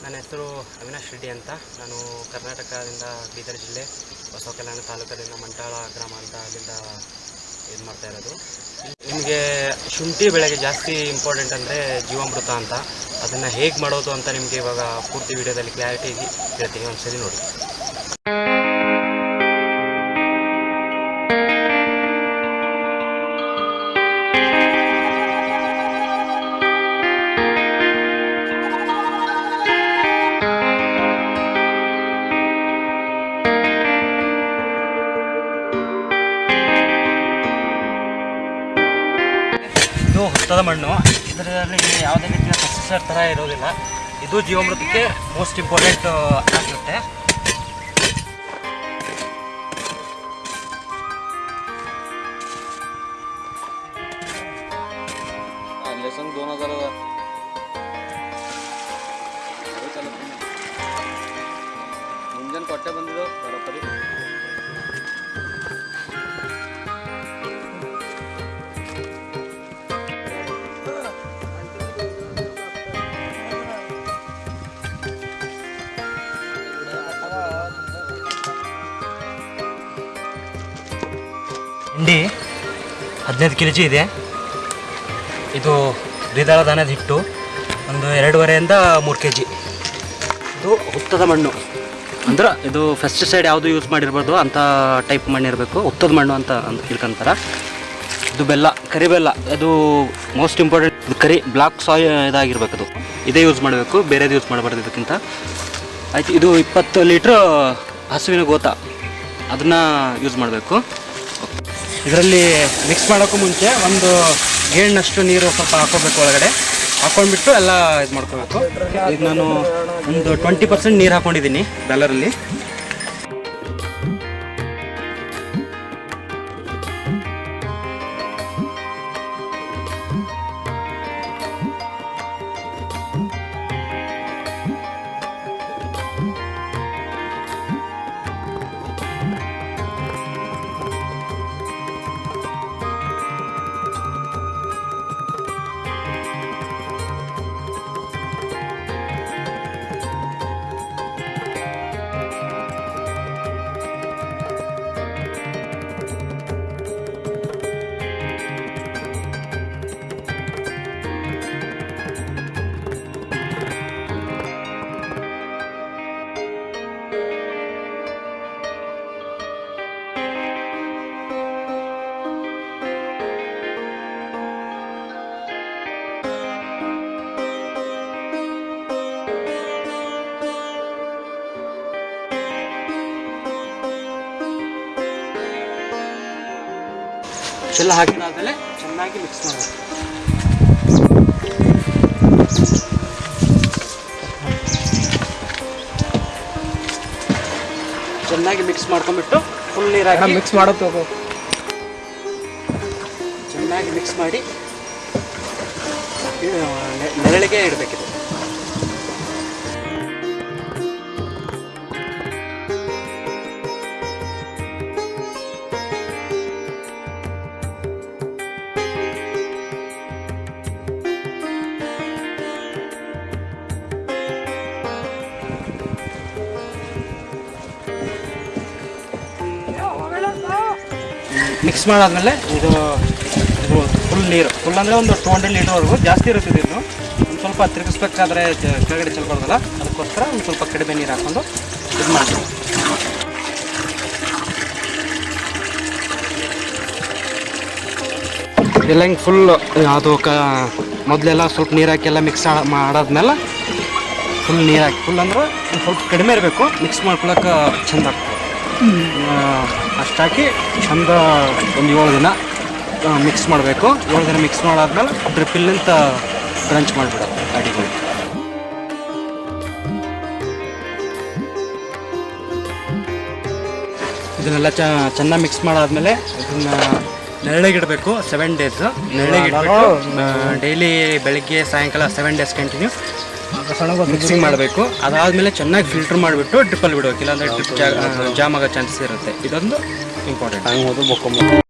ನನ್ನ ಹೆಸರು ಅವಿನಾಶ್ ರೆಡ್ಡಿ ಅಂತ. ನಾನು ಕರ್ನಾಟಕದಿಂದ ಬೀದರ್ ಜಿಲ್ಲೆ ಬಸವಕಲ್ಯಾಣ ತಾಲೂಕದಿಂದ ಮಂಟಾಳ ಗ್ರಾಮ ಅಂತ ಅಲ್ಲಿಂದ ಇದು ಮಾಡ್ತಾ ಇರೋದು. ನಿಮಗೆ ಶುಂಠಿ ಬೆಳೆಗೆ ಜಾಸ್ತಿ ಇಂಪಾರ್ಟೆಂಟ್ ಅಂದರೆ ಜೀವಾಮೃತ ಅಂತ. ಅದನ್ನು ಹೇಗೆ ಮಾಡೋದು ಅಂತ ನಿಮಗೆ ಇವಾಗ ಪೂರ್ತಿ ವಿಡಿಯೋದಲ್ಲಿ ಕ್ಲಾರಿಟಿ ಹೇಳ್ತೀನಿ, ಒಂದ್ಸರಿ ನೋಡಿ. ಇದು ಹುತ್ತದ ಮಣ್ಣು. ಇದರಲ್ಲಿ ಯಾವುದೇ ರೀತಿಯ ಪೆಸ್ಟಿಸೈಡ್ ಥರ ಇರೋದಿಲ್ಲ. ಇದು ಜೀವಾಮೃತಕ್ಕೆ ಮೋಸ್ಟ್ ಇಂಪಾರ್ಟೆಂಟ್ ಆಗುತ್ತೆ. लेसन 2000 ಮುಂಜಾನೆ ಕೊಟ್ಟೆ ಬಂದಿದ್ದು ಬರೋಬ್ಬರಿ. ಹಿಂಡಿ 15 kg ಇದೆ. ಇದು ದ್ವಿದಳ ಧಾನ್ಯದ ಹಿಟ್ಟು ಒಂದು 2.5 3 kg. ಇದು ಹುತ್ತದ ಮಣ್ಣು ಅಂದ್ರೆ ಇದು ಪೆಸ್ಟಿಸೈಡ್ ಯಾವುದು ಯೂಸ್ ಮಾಡಿರ್ಬಾರ್ದು ಅಂಥ ಟೈಪ್ ಮಣ್ಣು ಇರಬೇಕು. ಹುತ್ತದ ಮಣ್ಣು ಅಂತ ತಿಳ್ಕೊಂತಾರೆ. ಇದು ಬೆಲ್ಲ, ಕರಿ ಬೆಲ್ಲ, ಅದು ಮೋಸ್ಟ್ ಇಂಪಾರ್ಟೆಂಟ್. ಕರಿ ಬ್ಲಾಕ್ ಸಾಯ್ ಇದಾಗಿರ್ಬೇಕು. ಅದು ಇದೇ ಯೂಸ್ ಮಾಡಬೇಕು, ಬೇರೆದು ಯೂಸ್ ಮಾಡಬಾರ್ದು ಇದಕ್ಕಿಂತ. ಆಯ್ತು, ಇದು 20 ಲೀಟ್ರ್ ಹಸುವಿನ ಗೋತ, ಅದನ್ನು ಯೂಸ್ ಮಾಡಬೇಕು. ಇದರಲ್ಲಿ ಮಿಕ್ಸ್ ಮಾಡೋಕ್ಕೂ ಮುಂಚೆ ಒಂದು ಗೇಣಿನಷ್ಟು ನೀರು ಸ್ವಲ್ಪ ಹಾಕೋಬೇಕು. ಒಳಗಡೆ ಹಾಕೊಂಡ್ಬಿಟ್ಟು ಎಲ್ಲ ಇದು ಮಾಡ್ಕೋಬೇಕು. ಈಗ ನಾನು ಒಂದು 20% ನೀರು ಹಾಕ್ಕೊಂಡಿದ್ದೀನಿ ಬ್ಯಾಲರಲ್ಲಿ. ಎಲ್ಲ ಹಾಕಿದಾದ್ಮೇಲೆ ಚೆನ್ನಾಗಿ ಮಿಕ್ಸ್ ಮಾಡಬೇಕು. ಚೆನ್ನಾಗಿ ಮಿಕ್ಸ್ ಮಾಡ್ಕೊಂಡ್ಬಿಟ್ಟು ಫುಲ್ ನೀರಾಗಿ ಮಿಕ್ಸ್ ಮಾಡೋದು ಚೆನ್ನಾಗಿ ಮಿಕ್ಸ್ ಮಾಡಿ ನೆರಳಿಗೆ ಇಡಬೇಕಿದೆ. ಮಿಕ್ಸ್ ಮಾಡಾದ್ಮೇಲೆ ಇದು ಫುಲ್ ನೀರು, ಫುಲ್ ಅಂದರೆ ಒಂದು 200 ಲೀಟರ್ವರೆಗೂ ಜಾಸ್ತಿ ಇರುತ್ತದೆ. ಇದು ಒಂದು ಸ್ವಲ್ಪ ತಿರುಗಿಸ್ಬೇಕಾದ್ರೆ ಕೆಳಗಡೆ ಚೆಲ್ಬಾರ್ದಲ್ಲ, ಅದಕ್ಕೋಸ್ಕರ ಒಂದು ಸ್ವಲ್ಪ ಕಡಿಮೆ ನೀರು ಹಾಕ್ಕೊಂಡು ಇದು ಮಾಡ್ತೀವಿ. ಎಲ್ಲ ಹಿಂಗೆ ಫುಲ್ ಅದು ಮೊದಲೆಲ್ಲ ಸ್ವಲ್ಪ ನೀರು ಹಾಕಿ ಎಲ್ಲ ಮಿಕ್ಸ್ ಮಾಡಾದ್ಮೇಲೆ ಫುಲ್ ನೀರು ಹಾಕಿ, ಫುಲ್ ಅಂದ್ರೆ ಒಂದು ಸ್ವಲ್ಪ ಕಡಿಮೆ ಇರಬೇಕು, ಮಿಕ್ಸ್ ಮಾಡ್ಕೊಳಕ್ಕೆ ಚೆಂದ ಆಗ್ತದೆ. ಅಷ್ಟಾಕಿ ಚಂದ ಒಂದು 7 ದಿನ ಮಿಕ್ಸ್ ಮಾಡಬೇಕು. 7 ದಿನ ಮಿಕ್ಸ್ ಮಾಡಾದ್ಮೇಲೆ ಡ್ರಿಪ್ಪಿಲ್ಲಿಂದ ಬ್ರಂಚ್ ಮಾಡಿಬಿಡೋದು ಅಡಿಗಳು. ಇದನ್ನೆಲ್ಲ ಚೆನ್ನಾಗಿ ಮಿಕ್ಸ್ ಮಾಡಾದ್ಮೇಲೆ ಇದನ್ನು ನೆರಳಿಗಿಡಬೇಕು 7 ಡೇಸ್. ನೆರಳಿಗಿಡ್ಬಿಟ್ಟು ಡೈಲಿ ಬೆಳಗ್ಗೆ ಸಾಯಂಕಾಲ 7 ಡೇಸ್ ಕಂಟಿನ್ಯೂ ಮಿಕ್ಸಿಂಗ್ ಮಾಡಬೇಕು. ಅದಾದಮೇಲೆ ಚೆನ್ನಾಗಿ ಫಿಲ್ಟರ್ ಮಾಡಿಬಿಟ್ಟು ಡ್ರಿಪ್ಪಲ್ಲಿ ಬಿಡಬೇಕು, ಇಲ್ಲಾಂದರೆ ಡ್ರಿಪ್ ಜಾಮ್ ಆಗೋ ಚಾನ್ಸಸ್ ಇರುತ್ತೆ. ಇದೊಂದು ಇಂಪಾರ್ಟೆಂಟ್.